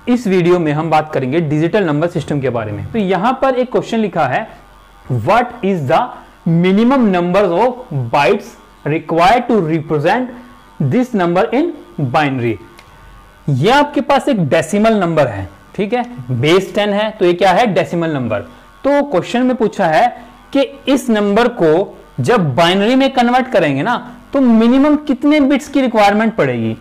इस वीडियो में हम बात करेंगे डिजिटल नंबर सिस्टम के बारे में। तो यहां पर एक क्वेश्चन लिखा है, what is the minimum number of bytes required to represent this number in binary. ये आपके पास एक डेसिमल नंबर है, ठीक है, बेस 10 है, तो ये क्या है, डेसिमल नंबर। तो क्वेश्चन में पूछा है कि इस नंबर को जब बाइनरी में कन्वर्ट करेंगे ना, तो मिनिमम कितने बिट्स की रिक्वायरमेंट पड़ेगी।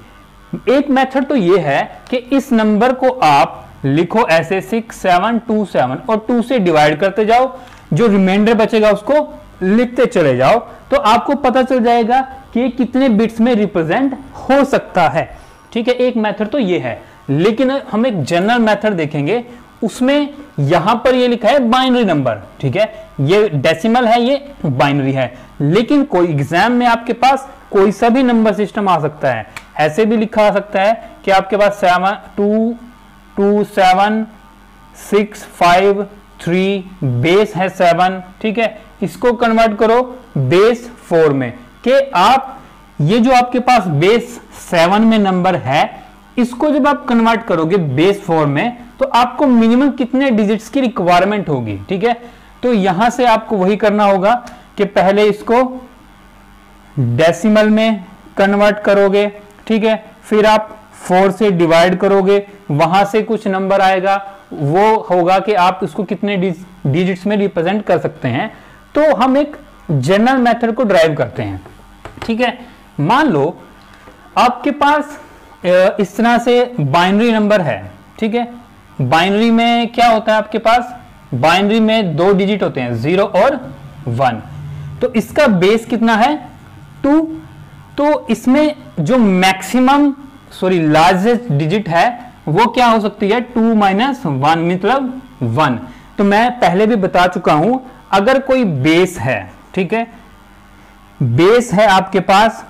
एक मेथड तो ये है कि इस नंबर को आप लिखो ऐसे 6727 और 2 से डिवाइड करते जाओ, जो रिमाइंडर बचेगा उसको लिखते चले जाओ, तो आपको पता चल जाएगा कि कितने बिट्स में रिप्रेजेंट हो सकता है। ठीक है, एक मेथड तो ये है, लेकिन हम एक जनरल मेथड देखेंगे, उसमें यहां पर ये लिखा है बाइनरी नंबर। ठीक है, ये डेसिमल है, ये बाइनरी है, लेकिन कोई एग्जाम में आपके पास कोई सा भी नंबर सिस्टम आ सकता है। ऐसे भी लिखा आ सकता है कि आपके पास 7227653 बेस है 7। ठीक है, इसको कन्वर्ट करो बेस 4 में, कि आप ये जो आपके पास बेस 7 में नंबर है, इसको जब आप कन्वर्ट करोगे बेस 4 में, तो आपको मिनिमम कितने डिजिट्स की रिक्वायरमेंट होगी। ठीक है, तो यहां से आपको वही करना होगा कि पहले इसको डेसिमल में कन्वर्ट करोगे, ठीक है, फिर आप 4 से डिवाइड करोगे, वहां से कुछ नंबर आएगा, वो होगा कि आप इसको कितने डिजिट्स में रिप्रेजेंट कर सकते हैं। तो हम एक जनरल मेथड को ड्राइव करते हैं। ठीक है, मान लो आपके पास इस तरह से बाइनरी नंबर है। ठीक है, बाइनरी में क्या होता है, आपके पास बाइनरी में 2 डिजिट होते हैं, 0 और 1। तो इसका बेस कितना है, 2। तो इसमें जो मैक्सिमम लार्जेस्ट डिजिट है वो क्या हो सकती है, 2 - 1 मतलब 1। तो मैं पहले भी बता चुका हूं, अगर कोई बेस है, ठीक है, बेस है आपके पास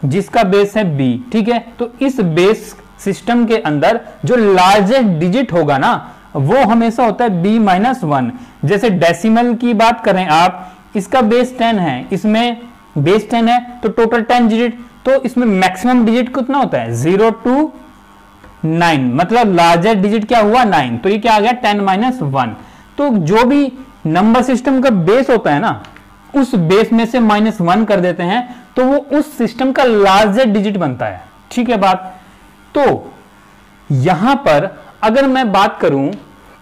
जिसका बेस है b, ठीक है, तो इस बेस सिस्टम के अंदर जो लार्जेस्ट डिजिट होगा ना, वो हमेशा होता है b - 1। जैसे डेसिमल की बात करें आप, इसका बेस 10 है, इसमें बेस 10 है, तो टोटल 10 डिजिट, तो इसमें मैक्सिमम डिजिट कितना होता है, 0 to 9, मतलब लार्जेस्ट डिजिट क्या हुआ, 9। तो ये क्या आ गया, 10 - 1। तो जो भी नंबर सिस्टम का बेस होता है ना, उस बेस में से -1 कर देते हैं, तो वो उस सिस्टम का लार्जेस्ट डिजिट बनता है। ठीक है बात। तो यहां पर अगर मैं बात करूं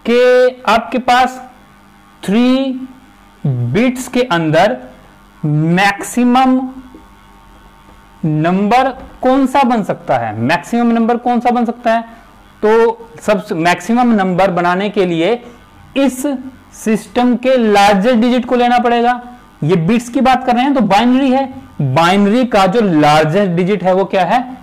कि आपके पास 3 बिट्स के अंदर मैक्सिमम नंबर कौन सा बन सकता है, मैक्सिमम नंबर कौन सा बन सकता है, तो सबसे मैक्सिमम नंबर बनाने के लिए इस सिस्टम के लार्जेस्ट डिजिट को लेना पड़ेगा। ये बिट्स की बात कर रहे हैं तो बाइनरी है, बाइनरी का जो लार्जेस्ट डिजिट है वो क्या है,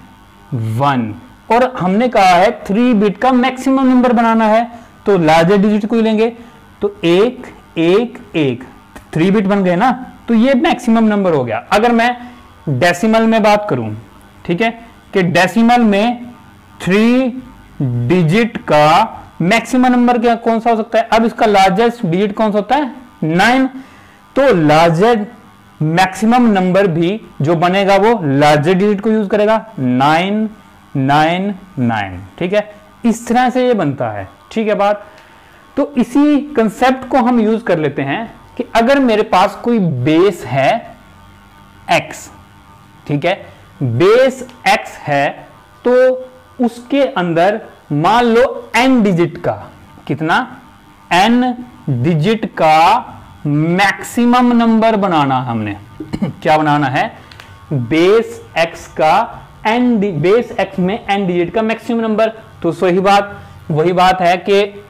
1। और हमने कहा है 3 बिट का मैक्सिमम नंबर बनाना है, तो लार्जेस्ट डिजिट को ही लेंगे, तो 1 1 1 3 बिट बन गए ना, तो ये मैक्सिमम नंबर हो गया। अगर मैं डेसिमल में बात करूं, ठीक है, कि डेसिमल में 3 डिजिट का मैक्सिमम नंबर क्या कौन सा हो सकता है, अब इसका लार्जेस्ट डिजिट कौन सा होता है, 9। तो लार्जेस्ट मैक्सिमम नंबर भी जो बनेगा वो लार्जेस्ट डिजिट को यूज करेगा, 999। ठीक है, इस तरह से ये बनता है। ठीक है बात। तो इसी कंसेप्ट को हम यूज कर लेते हैं कि अगर मेरे पास कोई बेस है x, ठीक है, बेस x है, तो उसके अंदर मान लो n डिजिट का, कितना, n डिजिट का मैक्सिमम नंबर बनाना हमने क्या बनाना है, बेस x का बेस x में n डिजिट का मैक्सिमम नंबर। तो वही बात है कि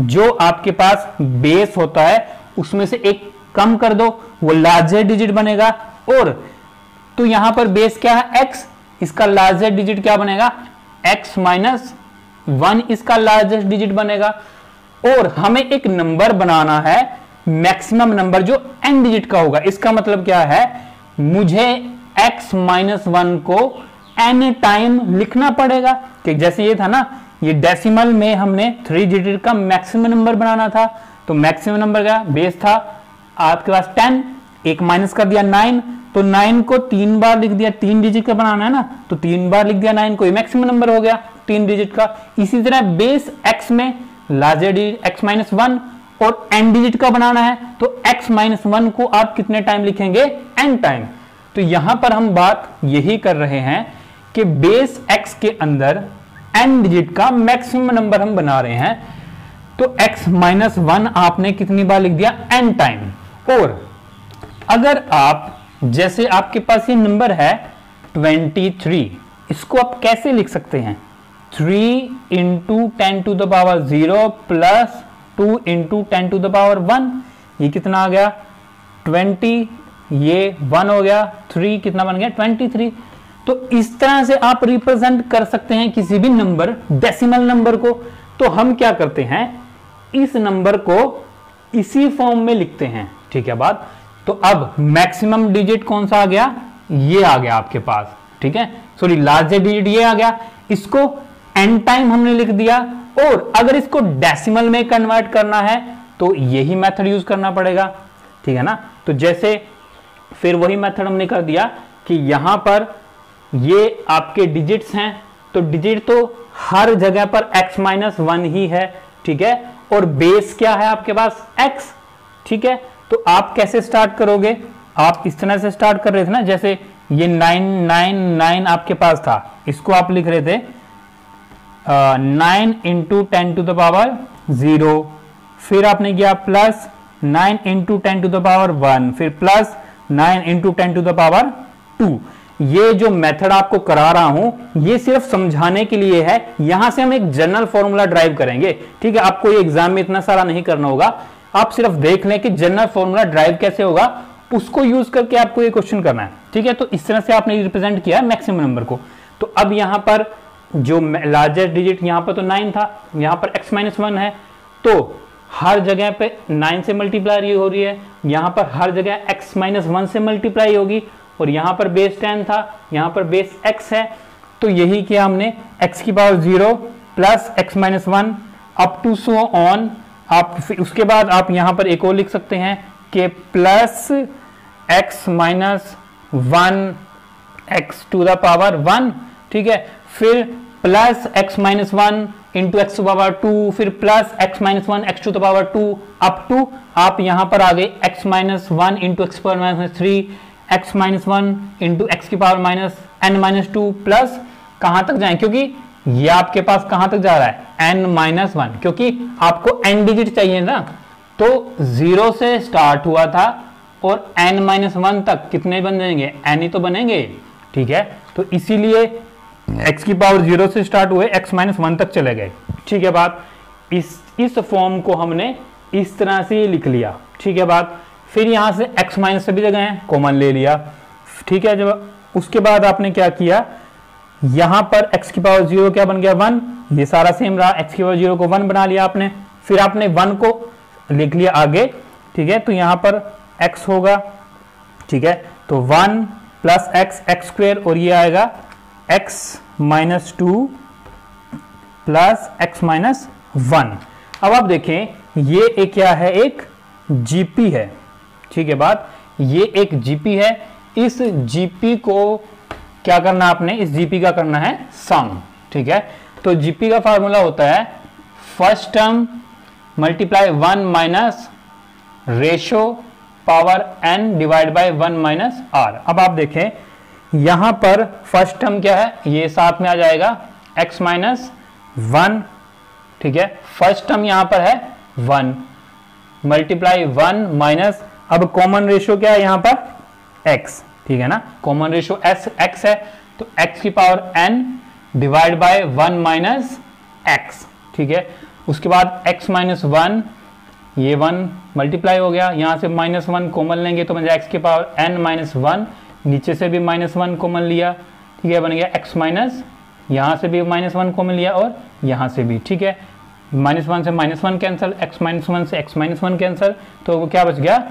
जो आपके पास बेस होता है उसमें से एक कम कर दो, वो लार्जेस्ट डिजिट बनेगा। और तो यहां पर बेस क्या है, x, इसका लार्जेस्ट डिजिट क्या बनेगा, x - 1 इसका लार्जेस्ट डिजिट बनेगा। और हमें एक नंबर बनाना है मैक्सिमम नंबर जो n डिजिट का होगा। इसका मतलब क्या है, मुझे x - 1 को n टाइम लिखना पड़ेगा, कि जैसे ये था ना, ये डेसिमल में हमने 3 डिजिट का मैक्सिमम नंबर बनाना था, तो मैक्सिमम नंबर का बेस था आपके पास 10, एक माइनस कर दिया 9, तो 9 को 3 बार लिख दिया, 3 डिजिट का बनाना है ना, तो 3 बार लिख दिया 9 को, ये मैक्सिमम नंबर हो गया। 3 डिजिट का। इसी तरह बेस x में लार्जर डिजिट x माइनस 1 और n डिजिट का बनाना है तो x माइनस 1 को आप कितने टाइम लिखेंगे, n टाइम। तो यहां पर हम बात यही कर रहे हैं कि बेस x के अंदर n डिजिट का मैक्सिमम नंबर हम बना रहे हैं, तो x माइनस 1 आपने कितनी बार लिख दिया, n टाइम। और अगर आप जैसे आपके पास ये नंबर है 23, इसको आप कैसे लिख सकते हैं, 3 into 10 to the power 0 plus 2 into 10 to the power 1, ये कितना आ गया 20, ये 1 हो गया, 3 कितना बन गया 23। तो इस तरह से आप रिप्रेजेंट कर सकते हैं किसी भी नंबर, डेसिमल नंबर को। तो हम क्या करते हैं, इस नंबर को इसी फॉर्म में लिखते हैं, ठीक है बात। तो अब मैक्सिमम डिजिट कौन सा आ गया, ये आ गया आपके पास, ठीक है, सॉरी लार्जेस्ट डिजिट ये आ गया, इसको n टाइम हमने लिख दिया। और अगर इसको डेसिमल में कन्वर्ट करना है तो यही मेथड यूज करना पड़ेगा, ठीक है ना। तो जैसे फिर वही मेथड हमने कर दिया कि यहां पर ये आपके डिजिट्स हैं, तो डिजिट तो हर जगह पर x माइनस 1 ही है, ठीक है, और बेस क्या है आपके पास x, ठीक है। तो आप कैसे स्टार्ट करोगे, आप इस तरह से स्टार्ट कर रहे थे ना, जैसे ये 999 आपके पास था, इसको आप लिख रहे थे 9 इंटू 10 टू द पावर 0, फिर आपने किया plus 9 into 10 to the power 1, फिर plus 9 into 10 to the power 2। ये जो मेथड आपको करा रहा हूं ये सिर्फ समझाने के लिए है, यहां से हम एक जनरल फॉर्मूला ड्राइव करेंगे, ठीक है। आपको ये एग्जाम में इतना सारा नहीं करना होगा, आप सिर्फ देख लें कि जनरल फॉर्मूला ड्राइव कैसे होगा, उसको यूज करके आपको ये क्वेश्चन करना है, ठीक है। तो इस तरह से आपने रिप्रेजेंट किया मैक्सिमम नंबर को। तो अब यहां पर जो लार्जेस्ट डिजिट यहां पर तो 9 था, यहां पर x माइनस 1 है, तो हर जगह पे 9 से मल्टीप्लाई हो रही है, यहां पर हर जगह x माइनस 1 से मल्टीप्लाई होगी, और यहां पर बेस 10 था, यहां पर बेस x है, तो यही किया हमने x की power 0 plus x minus 1 up to so on. आप उसके बाद आप यहां पर एक और लिख सकते हैं कि plus x minus 1 x to the power 1, ठीक है, फिर plus x minus 1 into x to power 2, फिर plus x minus 1 x to the power 2 up to आप यहां पर आ गए x minus 1 into x power minus 3, x minus 1 into x की power minus n minus 2 plus कहां तक जाएं, क्योंकि ये आपके पास कहां तक जा रहा है n माइनस 1, क्योंकि आपको n डिजिट चाहिए ना, तो 0 से स्टार्ट हुआ था और n माइनस 1 तक कितने बन जाएंगे, n ही तो बनेंगे, ठीक है। तो इसीलिए x की पावर 0 से स्टार्ट हुए x माइनस 1 तक चले गए, ठीक है बात। इस फॉर्म को हमने इस तरह से लिख लिया, ठीक है बात। फिर यहां से x माइनस सभी जगह है कॉमन ले लिया, ठीक है। जब उसके बाद आपने क्या किया, यहां पर x की पावर 0 क्या बन गया 1, ये सारा सेम रहा, x की पावर 0 को 1 बना लिया आपने, फिर आपने 1 को लिख लिया आगे, ठीक है। तो यहां पर x होगा, ठीक है, तो 1 प्लस x स्क्वायर, और ये आएगा x minus 2 plus x minus 1। अब आप देखें ये एक क्या है, एक जीपी है, ठीक है बात, ये एक जीपी है। इस जीपी को क्या करना आपने, इस जीपी का करना है सम, ठीक है। तो जीपी का फार्मूला होता है first term multiply 1 minus ratio power n divide by 1 minus r। अब आप देखें यहां पर फर्स्ट टर्म क्या है, ये साथ में आ जाएगा x माइनस 1, ठीक है। फर्स्ट टर्म यहां पर है 1 मल्टीप्लाई 1 माइनस, अब कॉमन रेशियो क्या है यहां पर x, ठीक है ना, कॉमन रेशियो x है, तो x की power n divide by 1 minus x, ठीक है। उसके बाद x माइनस 1, ये 1 मल्टीप्लाई हो गया, यहां से माइनस 1 कॉमन लेंगे तो बन जाए x की पावर n माइनस 1, नीचे से भी माइनस 1 कॉमन लिया, ठीक है, बन गया x माइनस, यहां से भी माइनस 1 कॉमन लिया और यहां से भी, ठीक है, माइनस 1 से माइनस 1 कैंसिल, x माइनस 1 से x माइनस 1 कैंसिल, तो वो क्या बच गया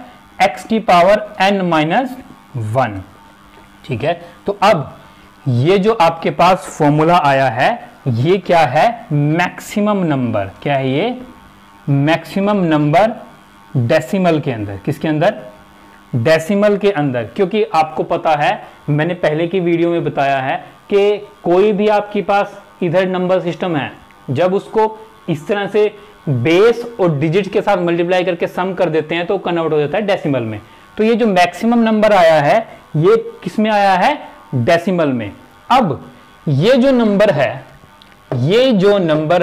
x की पावर n माइनस 1, ठीक है। तो अब ये जो आपके पास फॉर्मूला आया है ये क्या है, मैक्सिमम नंबर, क्या है ये, मैक्सिमम नंबर डेसिमल के अंदर, किसके अंदर, डेसिमल के अंदर। क्योंकि आपको पता है मैंने पहले की वीडियो में बताया है कि कोई भी आपके पास इधर नंबर सिस्टम है, जब उसको इस तरह से बेस और डिजिट के साथ मल्टीप्लाई करके सम कर देते हैं तो कन्वर्ट हो जाता है डेसिमल में। तो ये जो मैक्सिमम नंबर आया है ये किस में आया है, डेसिमल में। अब ये जो नंबर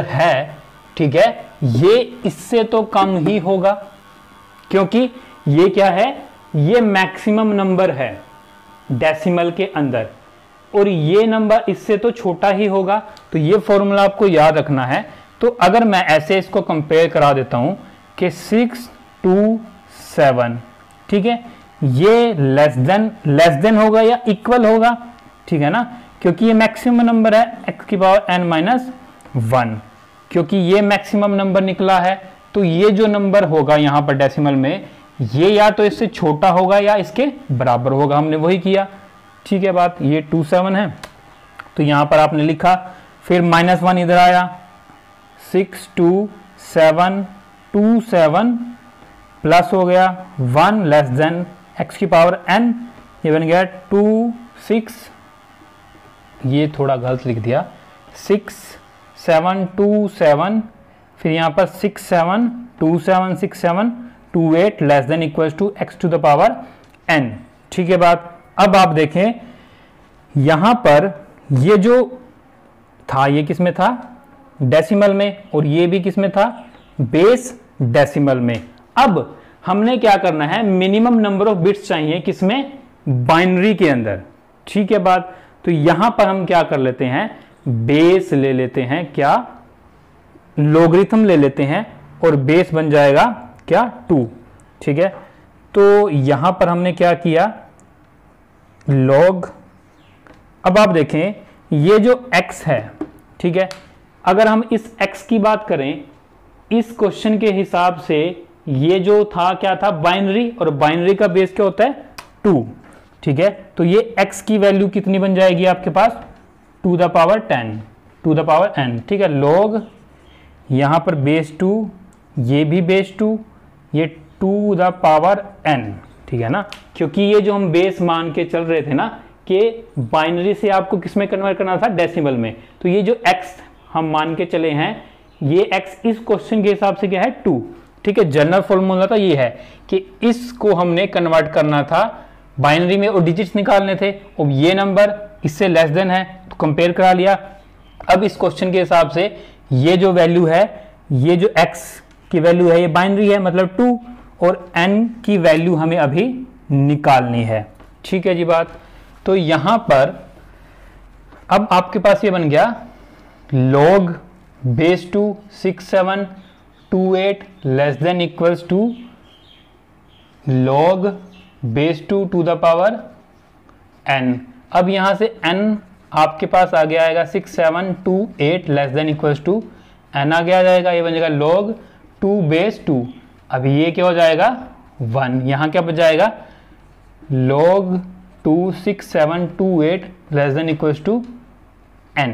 है ठीक है, ये इससे तो कम ही होगा, क्योंकि ये क्या है, ये मैक्सिमम नंबर है डेसिमल के अंदर, और ये नंबर इससे तो छोटा ही होगा। तो ये फॉर्मूला आपको याद रखना है। तो अगर मैं ऐसे इसको कंपेयर करा देता हूं कि 6 2 7 ठीक है, ये लेस देन होगा या इक्वल होगा, ठीक है ना, क्योंकि ये मैक्सिमम नंबर है x की पावर n-1, क्योंकि ये मैक्सिमम नंबर निकला है। तो ये जो नंबर होगा यहाँ पर डेसिमल में, ये या तो इससे छोटा होगा या इसके बराबर होगा, हमने वही किया, ठीक है बात। ये 27 है तो यहाँ पर आपने लिखा, फिर -1 इधर आया, 6 2 7 2 7 प्लस हो गया 1 लेस देन x की पावर n, ये बन गया 2 6, ये थोड़ा गलत लिख दिया, 6 7 2 7, फिर यहाँ पर 6 7 2 7 6 7 2 8 less than equals to x to the power n, ठीक है बात। अब आप देखें यहां पर ये जो था ये किस में था, डेसिमल में, और ये भी किस में था, बेस डेसिमल में। अब हमने क्या करना है, मिनिमम नंबर ऑफ बिट्स चाहिए किसमें, बाइनरी के अंदर, ठीक है बात। तो यहां पर हम क्या कर लेते हैं, बेस ले लेते हैं, क्या लॉगरिथम ले लेते हैं, और बेस बन जाएगा क्या 2, ठीक है। तो यहां पर हमने क्या किया, लॉग, अब आप देखें ये जो x है, ठीक है, अगर हम इस x की बात करें, इस क्वेश्चन के हिसाब से ये जो था क्या था, बाइनरी, और बाइनरी का बेस क्या होता है 2, ठीक है। तो ये x की वैल्यू कितनी बन जाएगी आपके पास, to the power 10 to the power n, ठीक है। लॉग यहां पर बेस 2, ये भी बेस 2, ये टू द पावर n, ठीक है ना, क्योंकि ये जो हम बेस मान के चल रहे थे ना कि बाइनरी से आपको किसमें कन्वर्ट करना था, डेसिमल में। तो ये जो x हम मान के चले हैं, ये x इस क्वेश्चन के हिसाब से क्या है 2, ठीक है। जनरल फॉर्मूला तो ये है कि इसको हमने कन्वर्ट करना था बाइनरी में और डिजिट्स निकालने थे, और ये नंबर इससे लेस देन है तो कंपेयर करा लिया। अब इस क्वेश्चन के हिसाब से ये जो वैल्यू है, ये जो x की वैल्यू है ये बाइनरी है, मतलब 2, और n की वैल्यू हमें अभी निकालनी है, ठीक है जी बात। तो यहां पर अब आपके पास ये बन गया log base 2 6 7 2 8 less than equals to log base 2 to the power n। अब यहां से n आपके पास आगे आएगा 6 7 2 8 less than equals to n आगे आ जाएगा, ये बन जाएगा log 2 बेस 2। अभी ये क्या हो जाएगा 1, यहां क्या बच जाएगा log 2 6 7 2 8 less than equals to n,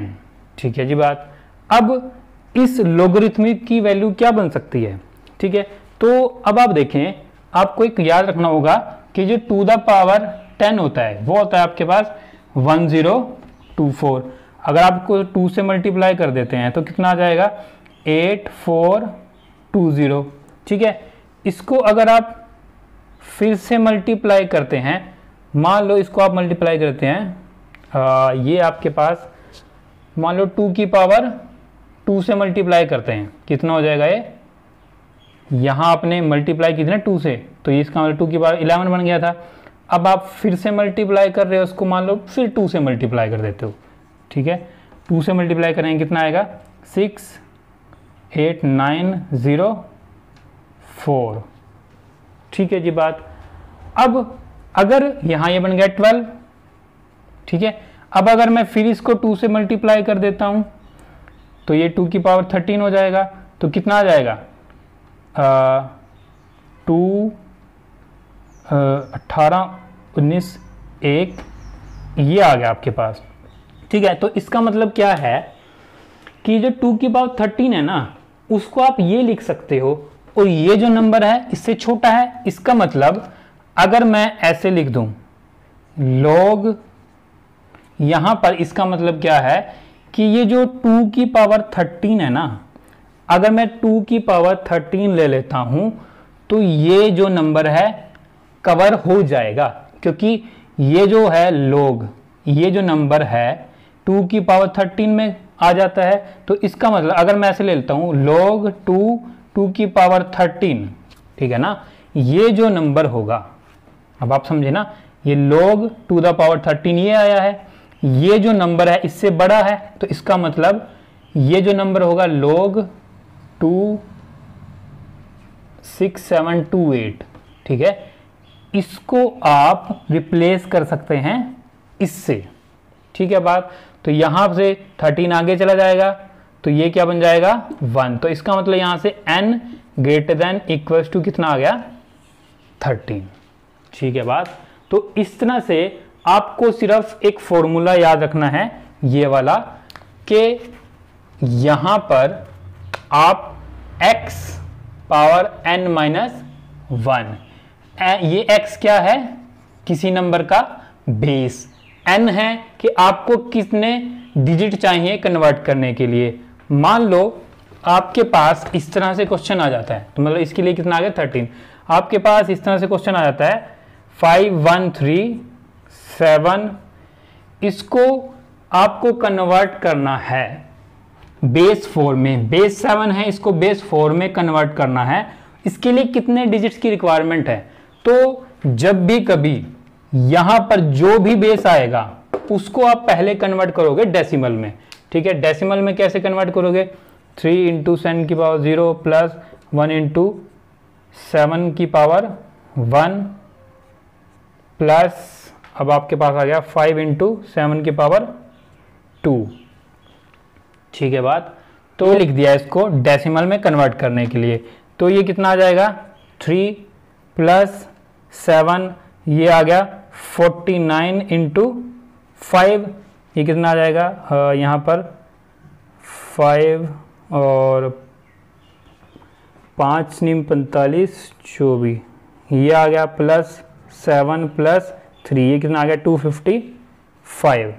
ठीक है जी बात। अब इस लोगरिथमिक की वैल्यू क्या बन सकती है, ठीक है। तो अब आप देखें, आपको एक याद रखना होगा कि जो टू द पावर 10 होता है वो होता है आपके पास 1024। अगर आपको 2 से मल्टीप्लाई कर देते हैं तो कितना आ जाएगा 8420, ठीक है। इसको अगर आप फिर से मल्टीप्लाई करते हैं, मान लो इसको आप मल्टीप्लाई करते हैं, ये आपके पास मान लो 2 की पावर 2 से मल्टीप्लाई करते हैं, कितना हो जाएगा ये, यहाँ आपने मल्टीप्लाई की थी ना 2 से, तो ये इसका मतलब 2 की पावर 11 बन गया था। अब आप फिर से मल्टीप्लाई कर रहे हो उसको, मान लो फिर 2 से मल्टीप्लाई कर देते हो, ठीक है। 2 से मल्टीप्लाई करेंगे कितना आएगा 68904, ठीक है जी बात। अब अगर यहाँ ये बन गया 12, ठीक है। अब अगर मैं फिर इसको 2 से मल्टीप्लाई कर देता हूँ तो ये 2 की पावर 13 हो जाएगा, तो कितना आ जाएगा 2 18 19 1, ये आ गया आपके पास, ठीक है। तो इसका मतलब क्या है कि जो 2 की पावर 13 है ना, उसको आप ये लिख सकते हो, और ये जो नंबर है इससे छोटा है। इसका मतलब अगर मैं ऐसे लिख दूं log, यहां पर इसका मतलब क्या है कि ये जो 2 की पावर 13 है ना, अगर मैं 2 की पावर 13 ले लेता हूं तो ये जो नंबर है कवर हो जाएगा, क्योंकि ये जो है log, ये जो नंबर है 2 की पावर 13 में आ जाता है। तो इसका मतलब अगर मैं ऐसे ले लेता हूं log 2 की पावर 13, ठीक है ना, ये जो नंबर होगा, अब आप समझे ना, ये log 2 द पावर 13 ये आया है, ये जो नंबर है इससे बड़ा है, तो इसका मतलब ये जो नंबर होगा log 26728, ठीक है। इसको आप रिप्लेस कर सकते हैं इससे, ठीक है बात। तो यहां से 13 आगे चला जाएगा तो ये क्या बन जाएगा 1, तो इसका मतलब यहां से n greater than equals to कितना आ गया 13, ठीक है बात। तो इस तरह से आपको सिर्फ एक फॉर्मूला याद रखना है ये वाला, कि यहां पर आप x पावर n माइनस 1, ये x क्या है, किसी नंबर का बेस, n है कि आपको कितने डिजिट चाहिए कन्वर्ट करने के लिए। मान लो आपके पास इस तरह से क्वेश्चन आ जाता है, तो मतलब इसके लिए कितना आ गया 13, आपके पास इस तरह से क्वेश्चन आ जाता है 5137, इसको आपको कन्वर्ट करना है बेस 4 में, बेस 7 है, इसको बेस 4 में कन्वर्ट करना है। इसके लिए कितने डिजिट्स की रिक्वायरमेंट है, तो जब भी कभी यहां पर जो भी बेस आएगा उसको आप पहले कन्वर्ट करोगे डेसिमल में, ठीक है। डेसिमल में कैसे कन्वर्ट करोगे, 3 इंटू 7 की पावर 0 प्लस 1 इंटू 7 की पावर 1 प्लस, अब आपके पास आ गया 5 इंटू 7 की पावर 2, ठीक है बात। तो लिख दिया इसको डेसिमल में कन्वर्ट करने के लिए, तो ये कितना आ जाएगा 3 प्लस 7, ये आ गया 49 इंटू 5, ये कितना आ जाएगा यहाँ पर 5 और 5 नीम 45 24, ये आ गया प्लस 7 प्लस 3, ये कितना आ गया 255,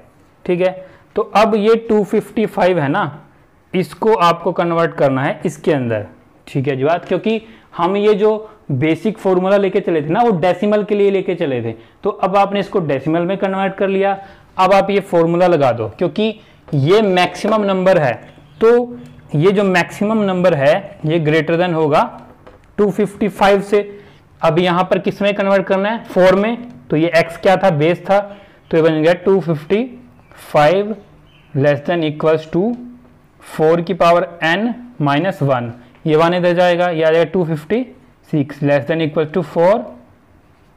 ठीक है। तो अब ये 255 है ना, इसको आपको कन्वर्ट करना है इसके अंदर, ठीक है जी बात, क्योंकि हम ये जो बेसिक फॉर्मूला लेके चले थे ना वो डेसिमल के लिए लेके चले थे, तो अब आपने इसको डेसिमल में कन्वर्ट कर लिया। अब आप ये फॉर्मूला लगा दो, क्योंकि ये मैक्सिमम नंबर है, तो ये जो मैक्सिमम नंबर है ये ग्रेटर देन होगा 255 से। अब यहाँ पर किस में कन्वर्ट करना है 4 में, तो ये x क्या था बेस था, तो ये बन गया 255 लेस देन इक्वल्स टू 4 की पावर n माइनस 1, ये 1 इधर जाएगा, ये आ जाएगा 256 लेस देन इक्वल टू 4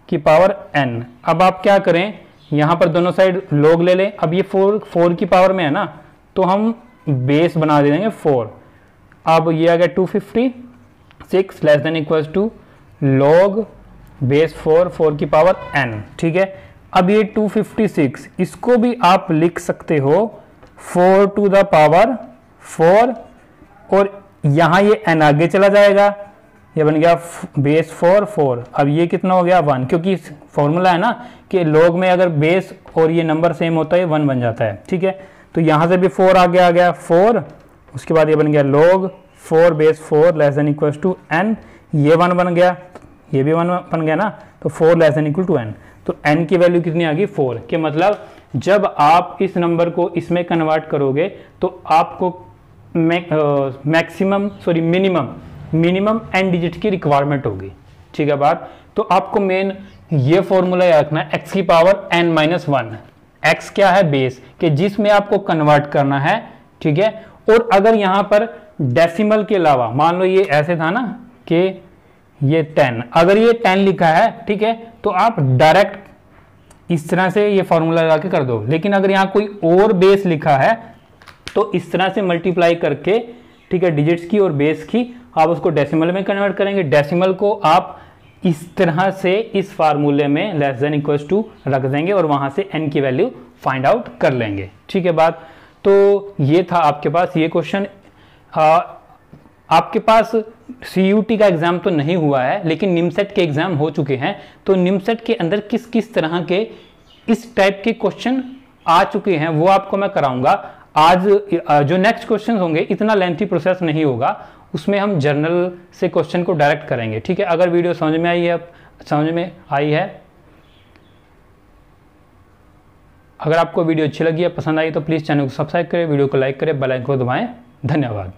की पावर n। अब आप क्या करें, यहाँ पर दोनों साइड log ले लें, अब ये 4 की पावर में है ना, तो हम बेस बना दे देंगे 4, अब ये आ गया 256 less than equal to log base 4 की पावर n, ठीक है। अब ये 256 इसको भी आप लिख सकते हो 4 टू द पावर 4, और यहाँ ये n आगे चला जाएगा, ये बन गया बेस 4। अब ये कितना हो गया 1, क्योंकि फॉर्मूला है ना कि log में अगर बेस और ये नंबर सेम होता है 1 बन जाता है, ठीक है। तो यहाँ से भी 4 आगे आ गया 4, उसके बाद ये बन गया log 4 base 4 less than equal to n, ये 1 बन गया, ये भी 1 बन गया ना, तो 4 less than equal to n, तो n की वैल्यू कितनी आ गई 4, के मतलब जब आप इस नंबर को इसमें कन्वर्ट करोगे तो आपको मिनिमम n डिजिट की रिक्वायरमेंट होगी, ठीक है बात। तो आपको मेन ये फॉर्मूला याद रखना है, x की पावर n माइनस 1, x क्या है बेस, कि जिसमें आपको कन्वर्ट करना है, ठीक है। और अगर यहाँ पर डेसिमल के अलावा मान लो ये ऐसे था ना कि ये 10, अगर ये 10 लिखा है, ठीक है, तो आप डायरेक्ट इस तरह से ये फॉर्मूला लगा के कर दो। लेकिन अगर यहाँ कोई और बेस लिखा है तो इस तरह से मल्टीप्लाई करके, ठीक है, डिजिट्स की और बेस की, आप उसको डेसिमल में कन्वर्ट करेंगे। डेसिमल को आप इस तरह से इस फार्मूले में लेस देन इक्वल्स टू रख देंगे और वहां से n की वैल्यू फाइंड आउट कर लेंगे, ठीक है बात। तो ये था आपके पास ये क्वेश्चन। आपके पास CUT का एग्जाम तो नहीं हुआ है, लेकिन निमसेट के एग्जाम हो चुके हैं। तो निमसेट के अंदर किस किस तरह के इस टाइप के क्वेश्चन आ चुके हैं वो आपको मैं कराऊंगा। आज जो नेक्स्ट क्वेश्चन होंगे इतना लेंथी प्रोसेस नहीं होगा, उसमें हम जर्नल से क्वेश्चन को डायरेक्ट करेंगे। ठीक है, अगर वीडियो समझ में आई है, अगर आपको वीडियो अच्छी लगी है, पसंद आई, तो प्लीज़ चैनल को सब्सक्राइब करें, वीडियो को लाइक करें, बेल आइकन को दबाएं। धन्यवाद।